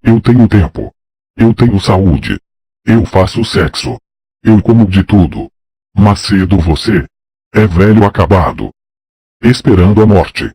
Eu tenho tempo. Eu tenho saúde. Eu faço sexo. Eu como de tudo. Mas cedo você é velho acabado, esperando a morte.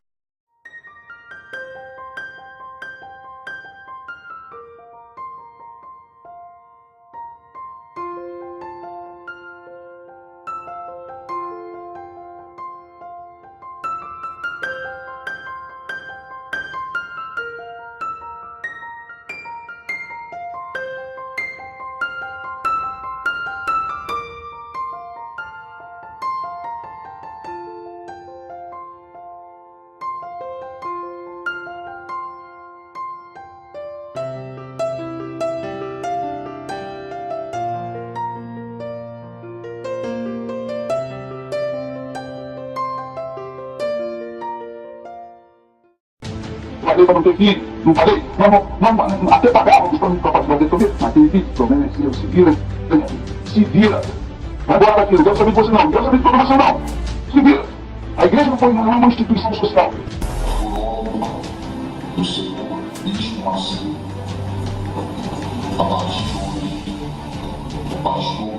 Falei para não ter filho, não falei, não, até pagávamos para fazer tudo, mas tem filho, o problema é que eu se vira. Agora aquilo, Deus sabe de você não, Deus sabe de tudo você não, se vira. A igreja não foi uma instituição social. Do Senhor, Cristo nasceu. A partir de hoje, o pastor,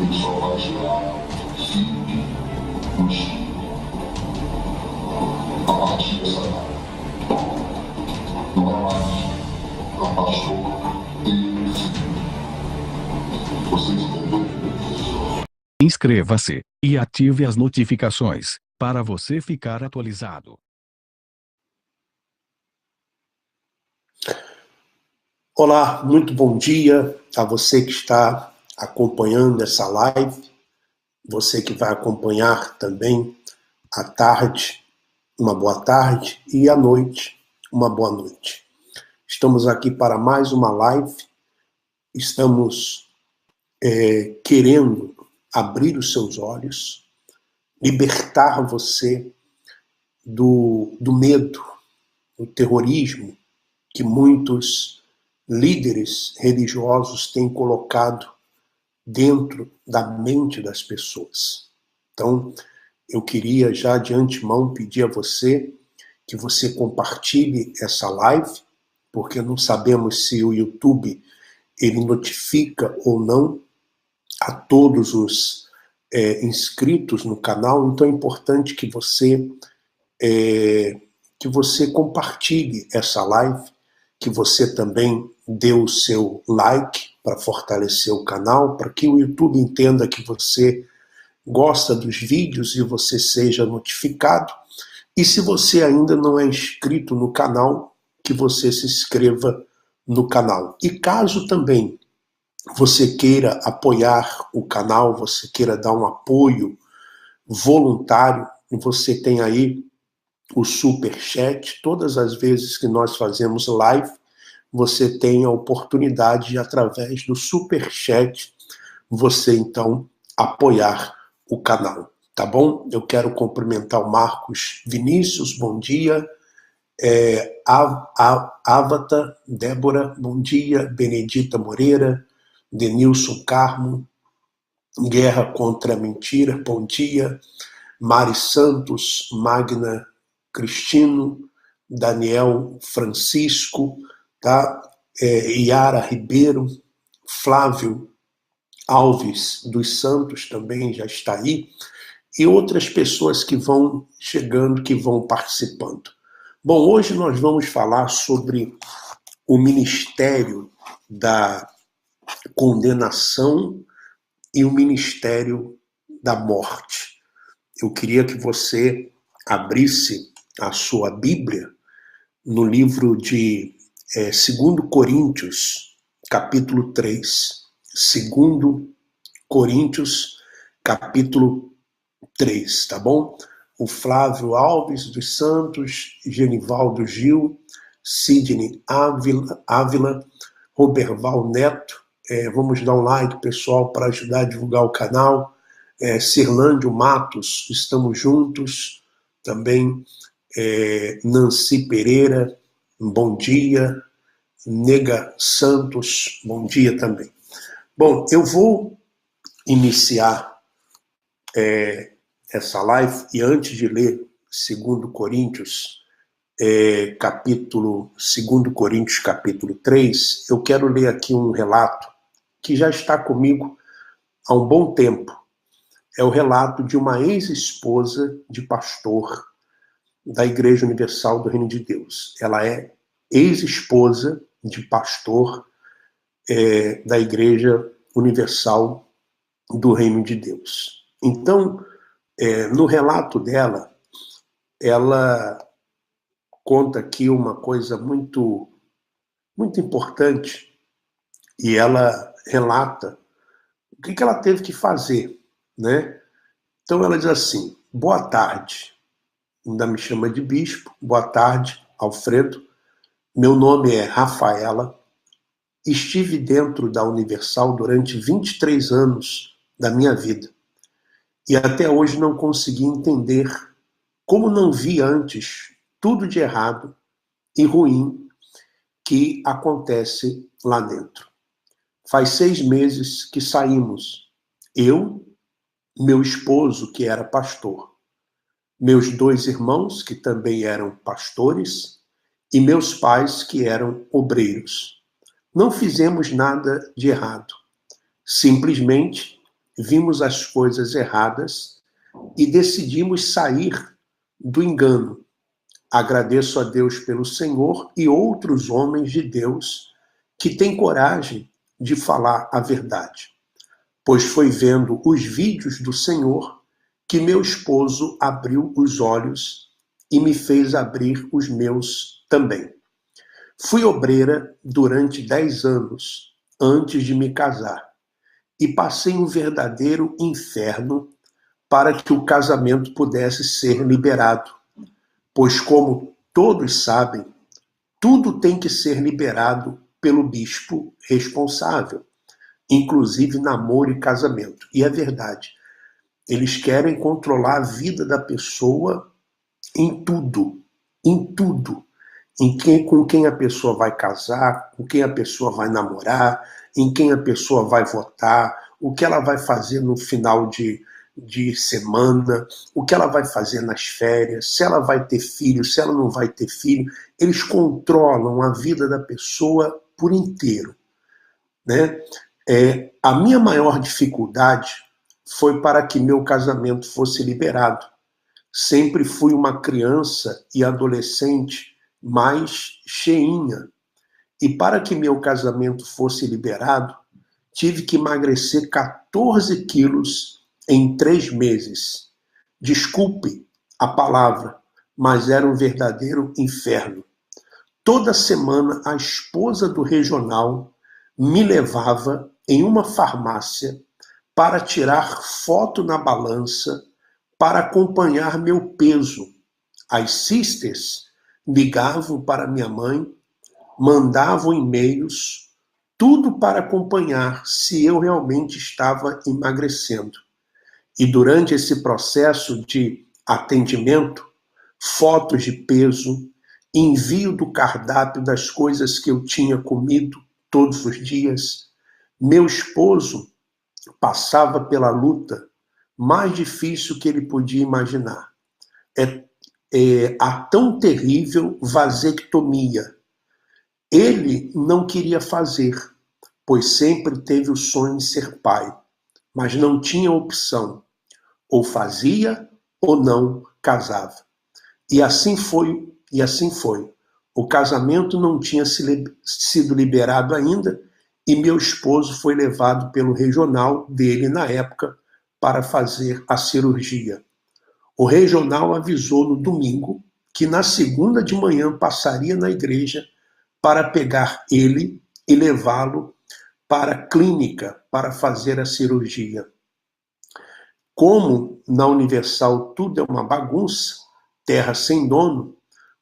ele só vai gerar filho no Espírito. A partir dessa data, não é mais a pastor e filho. Vocês entenderam? Inscreva-se e ative as notificações para você ficar atualizado. Olá, muito bom dia a você que está acompanhando essa live, você que vai acompanhar também à tarde, uma boa tarde, e à noite, uma boa noite. Estamos aqui para mais uma live, estamos querendo abrir os seus olhos, libertar você do medo, do terrorismo que muitos líderes religiosos têm colocado dentro da mente das pessoas. Então, eu queria já de antemão pedir a você que você compartilhe essa live, porque não sabemos se o YouTube ele notifica ou não a todos os inscritos no canal, então é importante que você compartilhe essa live, que você também dê o seu like para fortalecer o canal, para que o YouTube entenda que você gosta dos vídeos e você seja notificado. E se você ainda não é inscrito no canal, que você se inscreva no canal. E caso também você queira apoiar o canal, você queira dar um apoio voluntário, você tem aí o Superchat. Todas as vezes que nós fazemos live, você tem a oportunidade de, através do Superchat, você então apoiar o canal, tá bom? Eu quero cumprimentar o Marcos Vinícius, bom dia. Ávata, Débora, bom dia. Benedita Moreira, Denilson Carmo, Guerra contra a Mentira, bom dia. Mari Santos, Magna Cristino, Daniel Francisco, tá? Yara Ribeiro, Flávio Alves dos Santos também já está aí, e outras pessoas que vão chegando, que vão participando. Bom, hoje nós vamos falar sobre o ministério da condenação e o ministério da morte. Eu queria que você abrisse a sua Bíblia no livro de 2 Coríntios, capítulo 3. 2 Coríntios, capítulo 3, tá bom? O Flávio Alves dos Santos, Genivaldo Gil, Sidney Ávila, Roberval Neto, vamos dar um like, pessoal, para ajudar a divulgar o canal. Cirlândio Matos, estamos juntos. Também Nancy Pereira, bom dia. Nega Santos, bom dia também. Bom, eu vou iniciar essa live, e antes de ler 2 Coríntios, capítulo 2 Coríntios, capítulo 3, eu quero ler aqui um relato que já está comigo há um bom tempo. É o relato de uma ex-esposa de pastor da Igreja Universal do Reino de Deus. Ela é ex-esposa de pastor da Igreja Universal do Reino de Deus. Então, no relato dela, ela conta aqui uma coisa muito, muito importante, e ela relata o que ela teve que fazer, né? Então ela diz assim: boa tarde, ainda me chama de bispo, boa tarde, Alfredo, meu nome é Rafaela, estive dentro da Universal durante 23 anos da minha vida, e até hoje não consegui entender como não vi antes tudo de errado e ruim que acontece lá dentro. Faz 6 meses que saímos, eu, meu esposo, que era pastor, meus 2 irmãos, que também eram pastores, e meus pais, que eram obreiros. Não fizemos nada de errado. Simplesmente vimos as coisas erradas e decidimos sair do engano. Agradeço a Deus pelo Senhor e outros homens de Deus que têm coragem de falar a verdade, pois foi vendo os vídeos do Senhor que meu esposo abriu os olhos e me fez abrir os meus também. Fui obreira durante 10 anos antes de me casar e passei um verdadeiro inferno para que o casamento pudesse ser liberado, pois, como todos sabem, tudo tem que ser liberado pelo bispo responsável, inclusive namoro e casamento. E é verdade, eles querem controlar a vida da pessoa em tudo, com quem a pessoa vai casar, com quem a pessoa vai namorar, em quem a pessoa vai votar, o que ela vai fazer no final de semana, o que ela vai fazer nas férias, se ela vai ter filho, se ela não vai ter filho. Eles controlam a vida da pessoa por inteiro, né? A minha maior dificuldade foi para que meu casamento fosse liberado. Sempre fui uma criança e adolescente mais cheinha. E para que meu casamento fosse liberado, tive que emagrecer 14 quilos em 3 meses. Desculpe a palavra, mas era um verdadeiro inferno. Toda semana a esposa do regional me levava em uma farmácia para tirar foto na balança para acompanhar meu peso. As sisters ligavam para minha mãe, mandavam e-mails, tudo para acompanhar se eu realmente estava emagrecendo. E durante esse processo de atendimento, fotos de peso, envio do cardápio das coisas que eu tinha comido todos os dias, meu esposo passava pela luta mais difícil que ele podia imaginar. A tão terrível vasectomia. Ele não queria fazer, pois sempre teve o sonho de ser pai, mas não tinha opção. Ou fazia ou não casava. E assim foi. O casamento não tinha sido liberado ainda e meu esposo foi levado pelo regional dele na época para fazer a cirurgia. O regional avisou no domingo que na segunda de manhã passaria na igreja para pegar ele e levá-lo para a clínica para fazer a cirurgia. Como na Universal tudo é uma bagunça, terra sem dono,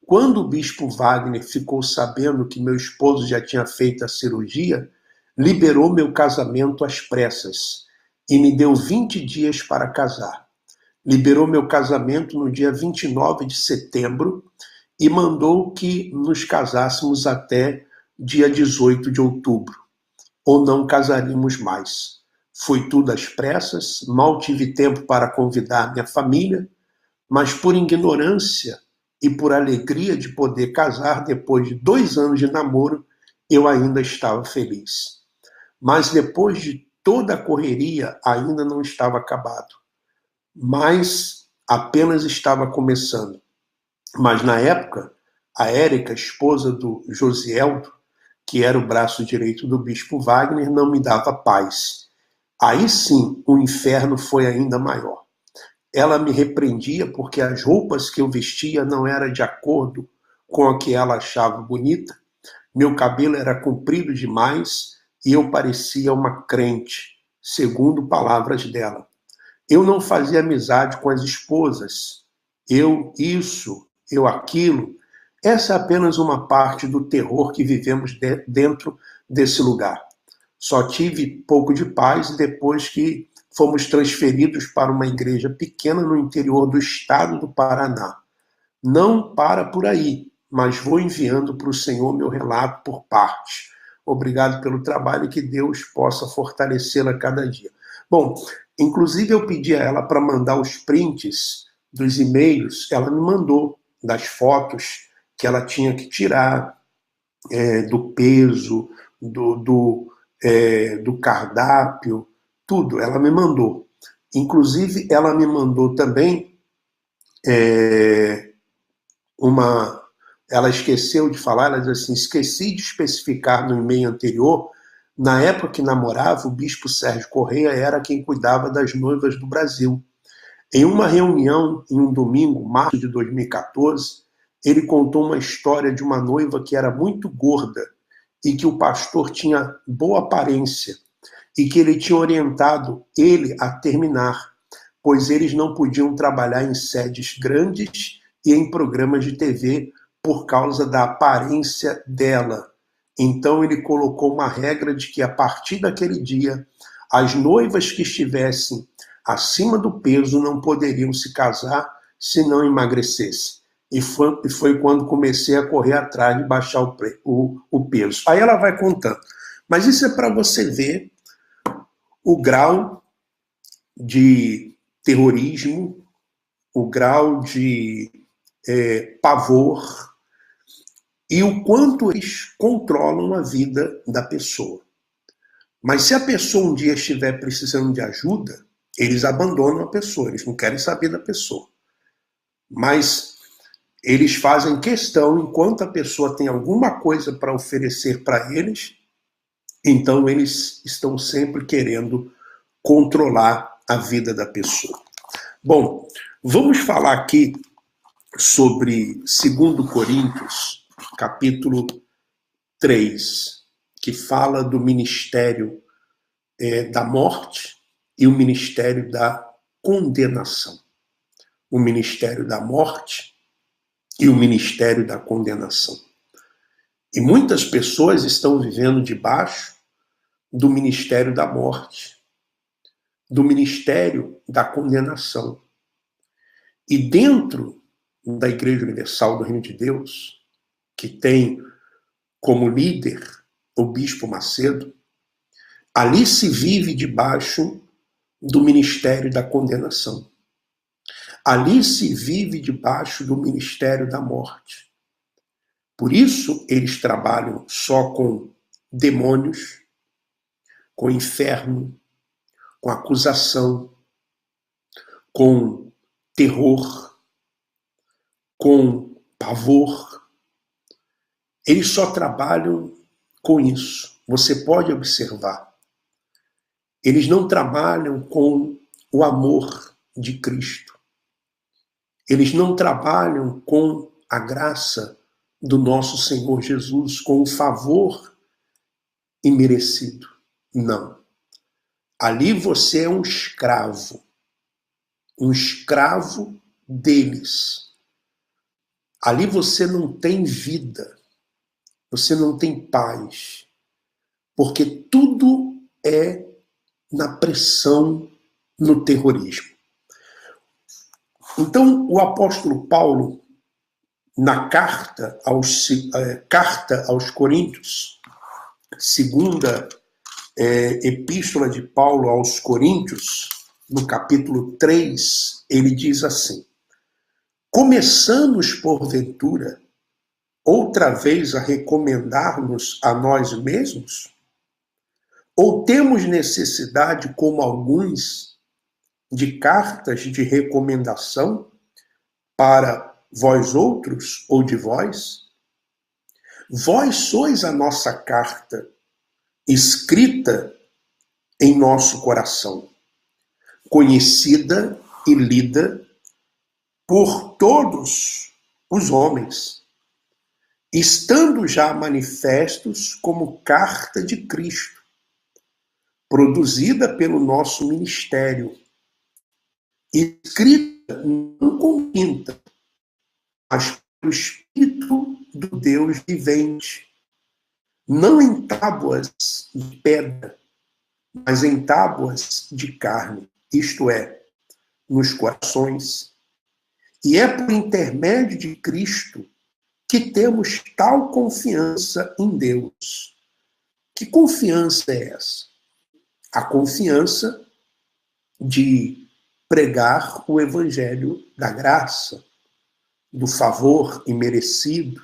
quando o bispo Wagner ficou sabendo que meu esposo já tinha feito a cirurgia, liberou meu casamento às pressas e me deu 20 dias para casar. Liberou meu casamento no dia 29 de setembro e mandou que nos casássemos até dia 18 de outubro, ou não casaríamos mais. Foi tudo às pressas, mal tive tempo para convidar minha família, mas por ignorância e por alegria de poder casar, depois de 2 anos de namoro, eu ainda estava feliz. Mas depois de toda a correria, ainda não estava acabado. Mas apenas estava começando. Mas na época, a Érica, esposa do Josieldo, que era o braço direito do bispo Wagner, não me dava paz. Aí sim, o inferno foi ainda maior. Ela me repreendia porque as roupas que eu vestia não eram de acordo com a que ela achava bonita. Meu cabelo era comprido demais e eu parecia uma crente, segundo palavras dela. Eu não fazia amizade com as esposas. Eu isso, eu aquilo. Essa é apenas uma parte do terror que vivemos dentro desse lugar. Só tive pouco de paz depois que fomos transferidos para uma igreja pequena no interior do estado do Paraná. Não para por aí, mas vou enviando para o Senhor meu relato por partes. Obrigado pelo trabalho e que Deus possa fortalecê-la cada dia. Bom, inclusive eu pedi a ela para mandar os prints dos e-mails, ela me mandou das fotos que ela tinha que tirar, do peso, do cardápio, tudo, ela me mandou. Inclusive, ela me mandou também ela esqueceu de falar, ela diz assim, esqueci de especificar no e-mail anterior, na época que namorava, o bispo Sérgio Correia era quem cuidava das noivas do Brasil. Em uma reunião, em um domingo, março de 2014, ele contou uma história de uma noiva que era muito gorda e que o pastor tinha boa aparência e que ele tinha orientado ele a terminar, pois eles não podiam trabalhar em sedes grandes e em programas de TV por causa da aparência dela. Então ele colocou uma regra de que a partir daquele dia, as noivas que estivessem acima do peso não poderiam se casar se não emagrecessem. E foi quando comecei a correr atrás de baixar o peso. Aí ela vai contando. Mas isso é para você ver o grau de terrorismo, o grau de pavor e o quanto eles controlam a vida da pessoa. Mas se a pessoa um dia estiver precisando de ajuda, eles abandonam a pessoa, eles não querem saber da pessoa. Mas eles fazem questão, enquanto a pessoa tem alguma coisa para oferecer para eles, então eles estão sempre querendo controlar a vida da pessoa. Bom, vamos falar aqui sobre 2 Coríntios, capítulo 3, que fala do ministério da morte e o ministério da condenação. O ministério da morte e o ministério da condenação. E muitas pessoas estão vivendo debaixo do ministério da morte, do ministério da condenação. E dentro da Igreja Universal do Reino de Deus, que tem como líder o Bispo Macedo, ali se vive debaixo do ministério da condenação. Ali se vive debaixo do ministério da morte. Por isso, eles trabalham só com demônios, com inferno, com acusação, com terror, com pavor. Eles só trabalham com isso. Você pode observar. Eles não trabalham com o amor de Cristo. Eles não trabalham com a graça do nosso Senhor Jesus, com o favor imerecido. Não. Ali você é um escravo deles. Ali você não tem vida, você não tem paz, porque tudo é na pressão, no terrorismo. Então, o apóstolo Paulo, na carta aos Coríntios, segunda epístola de Paulo aos Coríntios, no capítulo 3, ele diz assim: Começamos, porventura, outra vez a recomendar-nos a nós mesmos? Ou temos necessidade, como alguns, de cartas de recomendação para vós outros ou de vós? Vós sois a nossa carta, escrita em nosso coração, conhecida e lida por todos os homens, estando já manifestos como carta de Cristo, produzida pelo nosso ministério, escrita não com tinta, mas pelo Espírito do Deus vivente, não em tábuas de pedra, mas em tábuas de carne, isto é, nos corações. E é por intermédio de Cristo que temos tal confiança em Deus. Que confiança é essa? A confiança de pregar o evangelho da graça, do favor imerecido,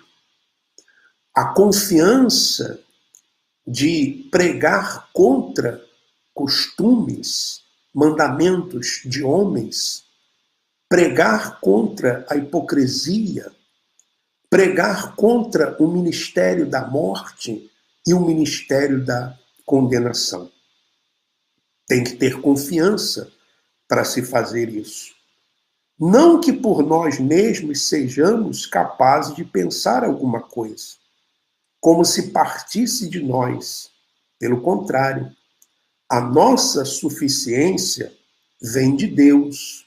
a confiança de pregar contra costumes, mandamentos de homens, pregar contra a hipocrisia, pregar contra o ministério da morte e o ministério da condenação. Tem que ter confiança para se fazer isso. Não que por nós mesmos sejamos capazes de pensar alguma coisa, como se partisse de nós. Pelo contrário, a nossa suficiência vem de Deus,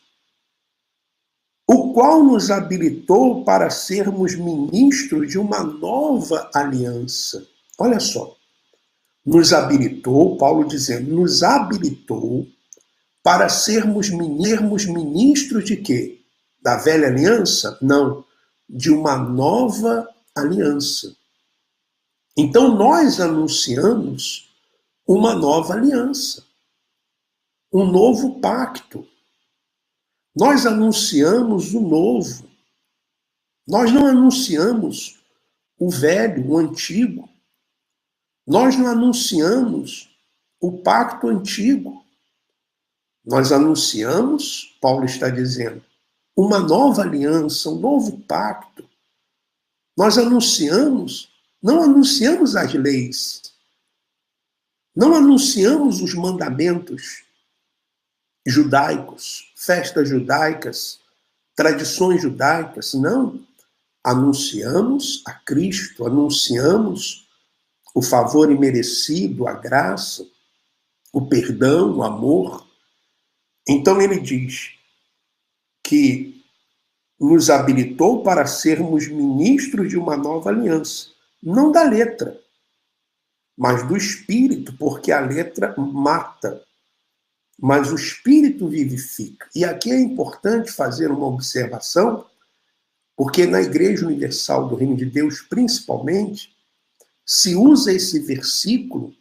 o qual nos habilitou para sermos ministros de uma nova aliança. Olha só, nos habilitou, Paulo dizendo, nos habilitou para sermos ministros de quê? Da velha aliança? Não, de uma nova aliança. Então nós anunciamos uma nova aliança, um novo pacto. Nós anunciamos o novo. Nós não anunciamos o velho, o antigo. Nós não anunciamos o pacto antigo. Nós anunciamos, Paulo está dizendo, uma nova aliança, um novo pacto. Nós anunciamos, não anunciamos as leis, não anunciamos os mandamentos judaicos, festas judaicas, tradições judaicas, não. Anunciamos a Cristo, anunciamos o favor imerecido, a graça, o perdão, o amor. Então ele diz que nos habilitou para sermos ministros de uma nova aliança, não da letra, mas do Espírito, porque a letra mata, mas o Espírito vivifica. E aqui é importante fazer uma observação, porque na Igreja Universal do Reino de Deus, principalmente, se usa esse versículo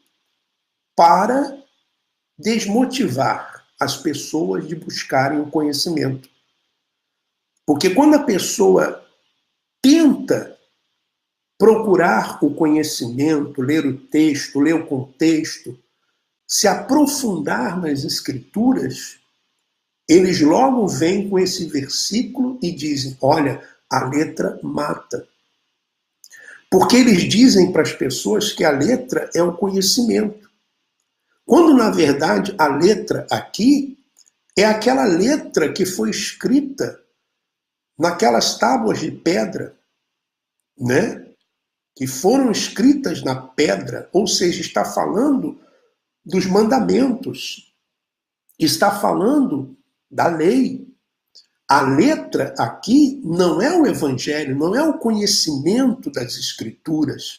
para desmotivar as pessoas de buscarem o conhecimento. Porque quando a pessoa tenta procurar o conhecimento, ler o texto, ler o contexto, se aprofundar nas Escrituras, eles logo vêm com esse versículo e dizem, olha, a letra mata. Porque eles dizem para as pessoas que a letra é o conhecimento. Quando, na verdade, a letra aqui é aquela letra que foi escrita naquelas tábuas de pedra, né? Que foram escritas na pedra, ou seja, está falando dos mandamentos, está falando da lei. A letra aqui não é o evangelho, não é o conhecimento das Escrituras.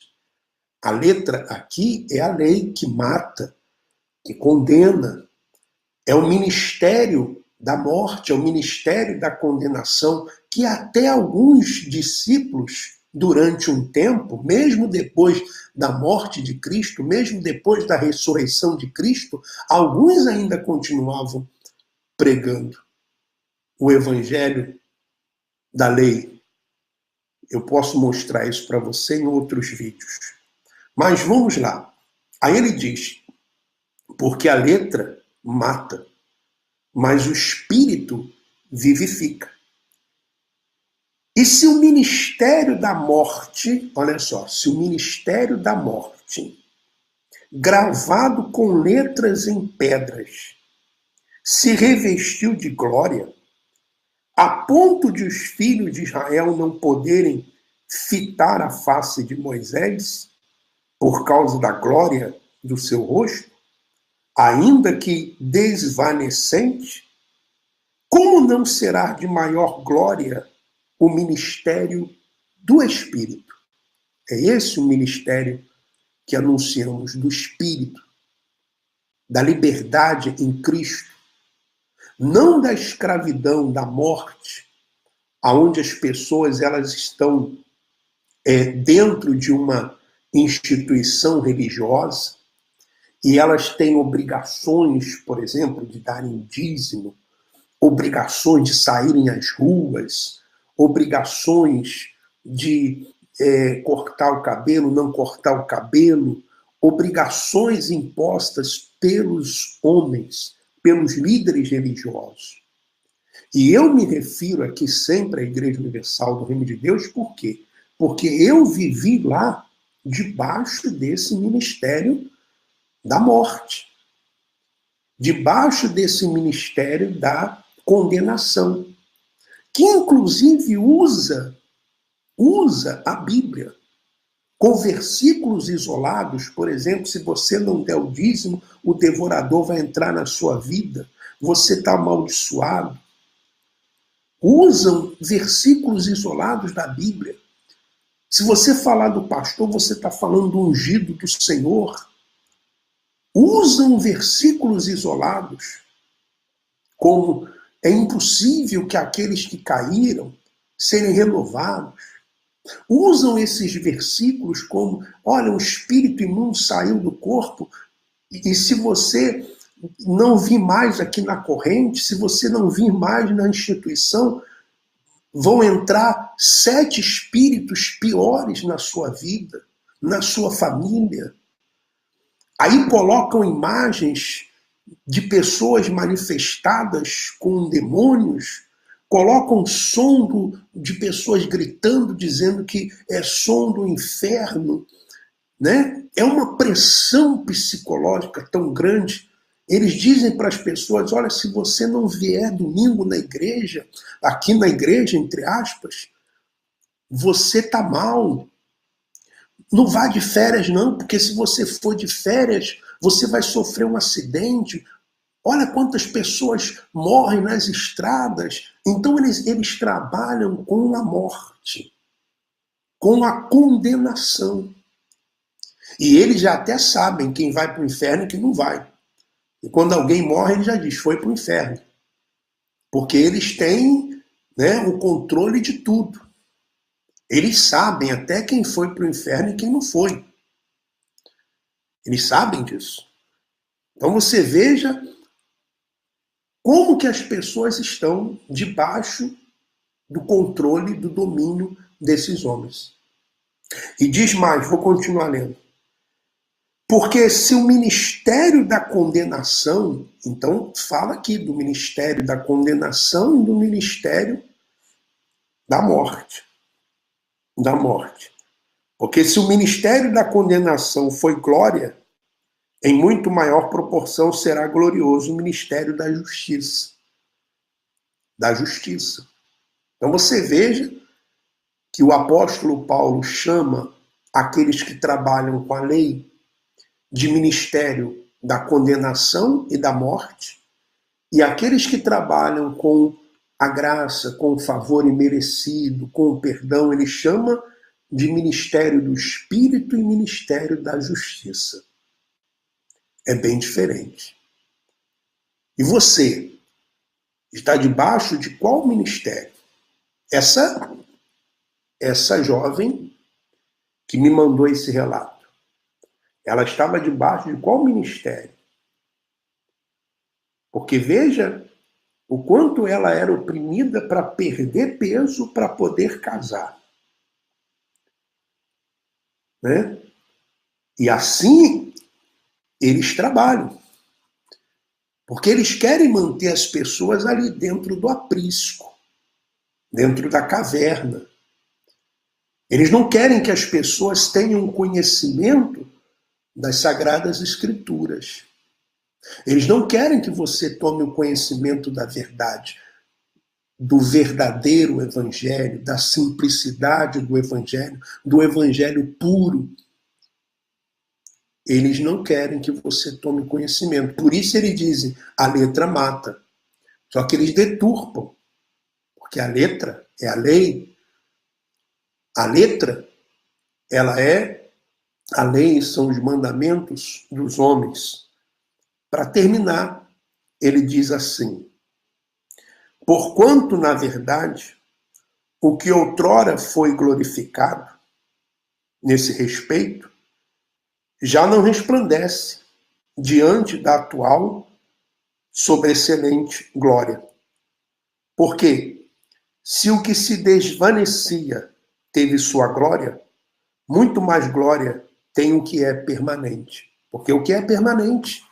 A letra aqui é a lei que mata, que condena. É o ministério da morte, é o ministério da condenação, que até alguns discípulos, durante um tempo, mesmo depois da morte de Cristo, mesmo depois da ressurreição de Cristo, alguns ainda continuavam pregando o evangelho da lei. Eu posso mostrar isso para você em outros vídeos. Mas vamos lá. Aí ele diz, porque a letra mata, mas o espírito vivifica. E se o ministério da morte, olha só, se o ministério da morte, gravado com letras em pedras, se revestiu de glória, a ponto de os filhos de Israel não poderem fitar a face de Moisés, por causa da glória do seu rosto, ainda que desvanecente, como não será de maior glória o ministério do Espírito? É esse o ministério que anunciamos, do Espírito, da liberdade em Cristo, não da escravidão, da morte, aonde as pessoas elas estão dentro de uma instituição religiosa e elas têm obrigações, por exemplo, de darem dízimo, obrigações de saírem às ruas, obrigações de cortar o cabelo, não cortar o cabelo, obrigações impostas pelos homens, pelos líderes religiosos. E eu me refiro aqui sempre à Igreja Universal do Reino de Deus, por quê? Porque eu vivi lá debaixo desse ministério da morte, debaixo desse ministério da condenação, que inclusive usa a Bíblia com versículos isolados. Por exemplo, se você não der o dízimo, o devorador vai entrar na sua vida, você está amaldiçoado. Usam versículos isolados da Bíblia. Se você falar do pastor, você está falando do ungido do Senhor. Usam versículos isolados, como é impossível que aqueles que caíram serem renovados. Usam esses versículos como, olha, um espírito imundo saiu do corpo, e se você não vir mais aqui na corrente, se você não vir mais na instituição, vão entrar 7 espíritos piores na sua vida, na sua família. Aí colocam imagens de pessoas manifestadas com demônios, colocam som de pessoas gritando, dizendo que é som do inferno, né? É uma pressão psicológica tão grande. Eles dizem para as pessoas, olha, se você não vier domingo na igreja, aqui na igreja, entre aspas, você está mal. Não vá de férias não, porque se você for de férias, você vai sofrer um acidente. Olha quantas pessoas morrem nas estradas. Então eles trabalham com a morte, com a condenação. E eles já até sabem quem vai para o inferno e quem não vai. E quando alguém morre, ele já diz, foi para o inferno. Porque eles têm, né, o controle de tudo. Eles sabem até quem foi para o inferno e quem não foi. Eles sabem disso. Então você veja como que as pessoas estão debaixo do controle, do domínio desses homens. E diz mais, vou continuar lendo. Porque se o ministério da condenação, então fala aqui do ministério da condenação e do ministério da morte. Da morte. Porque se o ministério da condenação foi glória, em muito maior proporção será glorioso o ministério da justiça. Da justiça. Então você veja que o apóstolo Paulo chama aqueles que trabalham com a lei de ministério da condenação e da morte, e aqueles que trabalham com a graça, com o favor imerecido, com o perdão, ele chama de ministério do Espírito e ministério da justiça. É bem diferente. E você está debaixo de qual ministério? Essa jovem que me mandou esse relato, ela estava debaixo de qual ministério? Porque veja O quanto ela era oprimida para perder peso para poder casar. Né? E assim eles trabalham. Porque eles querem manter as pessoas ali dentro do aprisco, dentro da caverna. Eles não querem que as pessoas tenham conhecimento das Sagradas Escrituras. Eles não querem que você tome o conhecimento da verdade, do verdadeiro evangelho, da simplicidade do evangelho puro. Eles não querem que você tome conhecimento. Por isso eles dizem, a letra mata. Só que eles deturpam, porque a letra é a lei. A letra, ela é a lei, são os mandamentos dos homens. Para terminar, ele diz assim: porquanto, na verdade, o que outrora foi glorificado, nesse respeito, já não resplandece diante da atual sobreexcelente glória. Porque, se o que se desvanecia teve sua glória, muito mais glória tem o que é permanente. Porque o que é permanente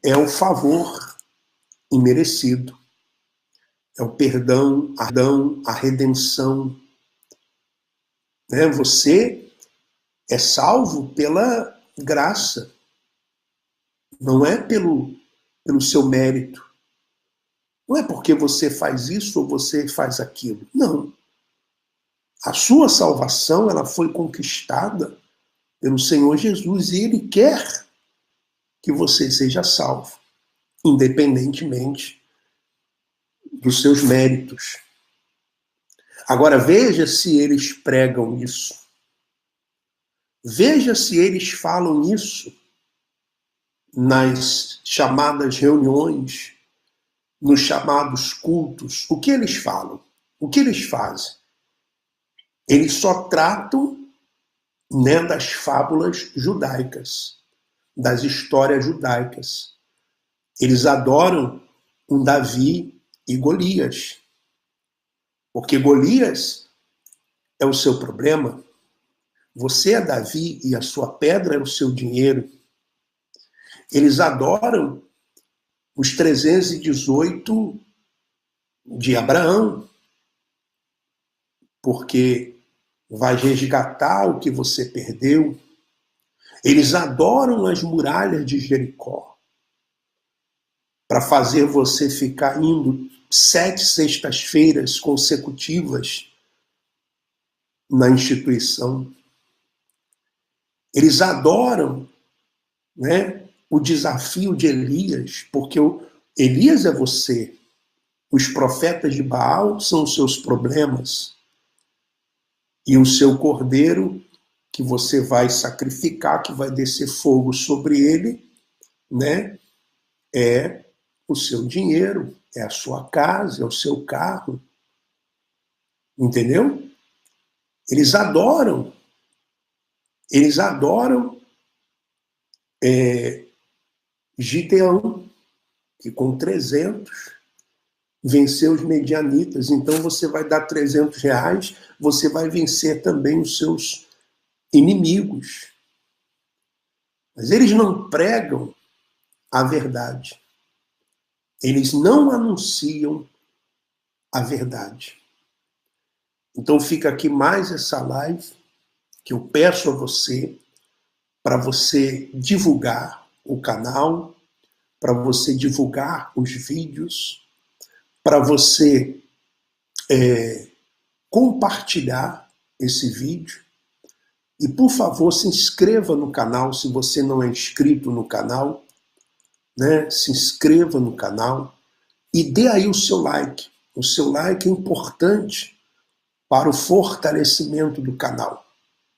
é o favor imerecido. É o perdão, a redenção. Né? Você é salvo pela graça. Não é pelo seu mérito. Não é porque você faz isso ou você faz aquilo. Não. A sua salvação, ela foi conquistada pelo Senhor Jesus e Ele quer que você seja salvo, independentemente dos seus méritos. Agora, veja se eles pregam isso. Veja se eles falam isso nas chamadas reuniões, nos chamados cultos. O que eles falam? O que eles fazem? Eles só tratam, né, das fábulas judaicas, das histórias judaicas. Eles adoram um Davi e Golias. Porque Golias é o seu problema. Você é Davi e a sua pedra é o seu dinheiro. Eles adoram os 318 de Abraão, porque vai resgatar o que você perdeu. Eles adoram as muralhas de Jericó, para fazer você ficar indo 7 sextas-feiras consecutivas na instituição. Eles adoram, né, o desafio de Elias, porque Elias é você. Os profetas de Baal são os seus problemas. E o seu cordeiro, que você vai sacrificar, que vai descer fogo sobre ele, né, é o seu dinheiro, é a sua casa, é o seu carro. Entendeu? Eles adoram Gideão, que com 300 venceu os medianitas. Então você vai dar R$300, você vai vencer também os seus inimigos. Mas eles não pregam a verdade. Eles não anunciam a verdade. Então fica aqui mais essa live que eu peço a você, para você divulgar o canal, para você divulgar os vídeos, para você compartilhar esse vídeo. E, por favor, se inscreva no canal, se você não é inscrito no canal, né? Se inscreva no canal e dê aí o seu like. O seu like é importante para o fortalecimento do canal.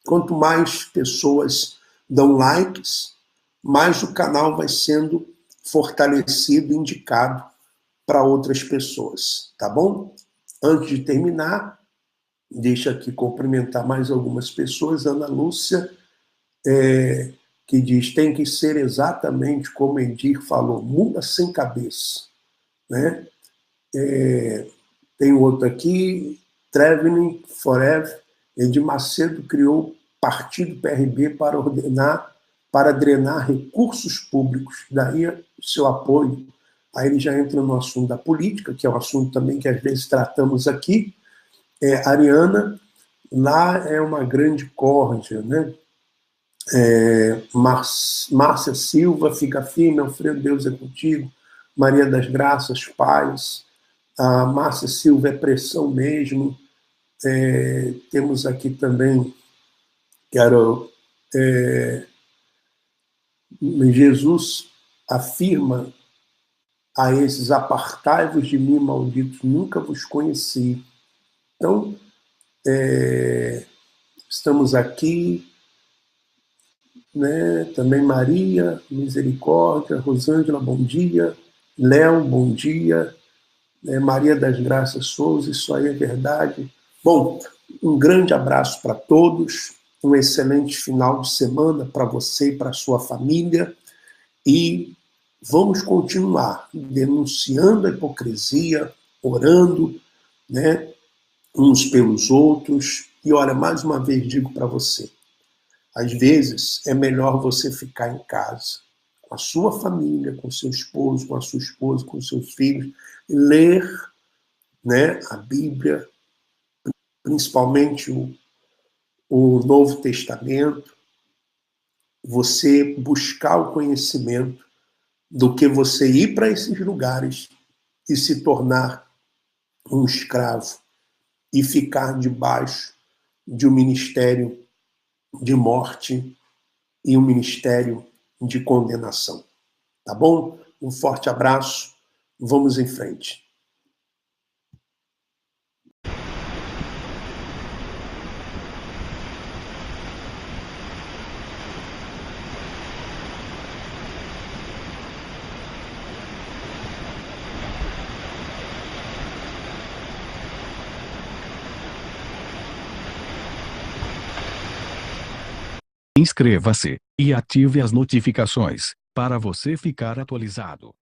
Quanto mais pessoas dão likes, mais o canal vai sendo fortalecido, indicado para outras pessoas, tá bom? Antes de terminar, deixa aqui cumprimentar mais algumas pessoas. Ana Lúcia, que diz, tem que ser exatamente como Edir falou, mula sem cabeça. né? Tem outro aqui, Traveling Forever. Edir Macedo criou o Partido PRB para drenar recursos públicos. Daí o seu apoio. Aí ele já entra no assunto da política, que é um assunto também que às vezes tratamos aqui. Ariana, lá é uma grande corja, né? Márcia Silva, fica firme, Alfredo, Deus é contigo. Maria das Graças, paz. A Márcia Silva é pressão mesmo. Temos aqui também, Jesus afirma a esses: apartai-vos de mim, malditos, nunca vos conheci. Então, estamos aqui, né? Também Maria, misericórdia, Rosângela, bom dia, Léo, bom dia, Maria das Graças Souza, isso aí é verdade. Bom, um grande abraço para todos, um excelente final de semana para você e para a sua família, e vamos continuar denunciando a hipocrisia, orando, né, uns pelos outros. E olha, mais uma vez digo para você, às vezes é melhor você ficar em casa, com a sua família, com seu esposo, com a sua esposa, com seus filhos, ler, né, a Bíblia, principalmente o Novo Testamento, você buscar o conhecimento, do que você ir para esses lugares e se tornar um escravo e ficar debaixo de um ministério de morte e um ministério de condenação. Tá bom? Um forte abraço, vamos em frente. Inscreva-se e ative as notificações para você ficar atualizado.